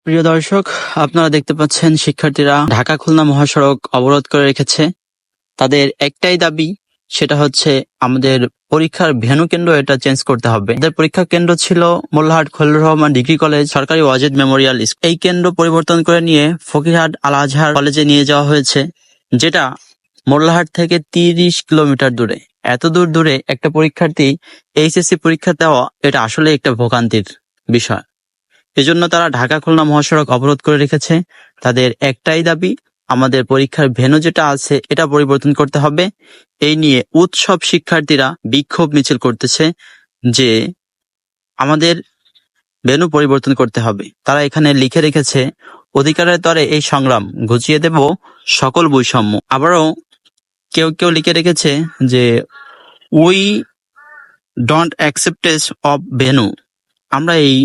প্রিয় দর্শক, আপনারা দেখতে পাচ্ছেন শিক্ষার্থীরা ঢাকা খুলনা মহাসড়ক অবরোধ করে রেখেছে। তাদের একটাই দাবি, সেটা হচ্ছে আমাদের পরীক্ষার ভেন্যু কেন্দ্র এটা চেঞ্জ করতে হবে। তাদের পরীক্ষা কেন্দ্র ছিল মোল্লাহাট খলিলুর রহমান ডিগ্রি কলেজ, সরকারি ওয়াজেদ মেমোরিয়াল স্কুল। এই কেন্দ্র পরিবর্তন করে নিয়ে ফকিরহাট আল আজহার কলেজে নিয়ে যাওয়া হয়েছে, যেটা মোল্লাহাট থেকে 30 কিলোমিটার দূরে। এত দূরে একটা পরীক্ষার্থী এইচএসসি পরীক্ষা দেওয়া, এটা আসলে একটা ভোগান্তির বিষয়। এজন্য তারা ঢাকা খুলনা মহাসড়ক অবরোধ করে রেখেছে। তাদের একটাই দাবি, আমাদের পরীক্ষার ভেন্যু যেটা আছে এটা পরিবর্তন করতে হবে। এই নিয়ে উৎসব শিক্ষার্থীরা বিক্ষোভ মিছিল করতেছে যে আমাদের ভেন্যু পরিবর্তন করতে হবে। তারা এখানে লিখে রেখেছে, অধিকারের তরে এই সংগ্রাম, ঘুচিয়ে দেব সকল বৈষম্য। আবারও কেউ লিখে রেখেছে যে we don't acceptance of venue. আমরা এই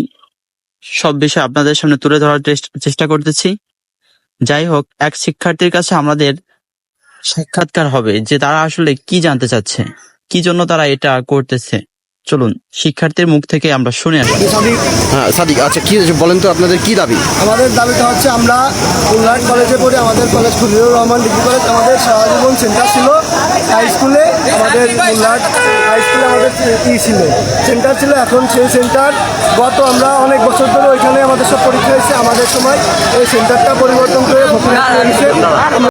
সব বিষয় আপনাদের সামনে তুলে ধরার চেষ্টা করতেছি। যাই হোক, এক শিক্ষার্থীর কাছে আমাদের সাক্ষাৎকার হবে যে তারা আসলে কি জানতে চাচ্ছে, কি জন্য তারা এটা করতেছে। চলুন শিক্ষার্থীর মুখ থেকে আমরা শুনে আসি। হ্যাঁ সাদিক, আচ্ছা কি বলেন তো আপনাদের কি দাবি? আমাদের দাবিটা হচ্ছে, আমরা খুলনার কলেজে পড়ি, আমাদের college Khalilur Rahman degree college. আমাদের সারা জীবন সেন্টার ছিল হাই স্কুলে, আমাদের খুলনার হাই স্কুলে আমাদের ছিল সেন্টার ছিল। এখন সেই সেন্টার আমরা অনেক বছর ধরে ওইখানে আমাদের সব পরীক্ষা হয়েছে। আমাদের সময় এই সেন্টারটা পরিবর্তন করে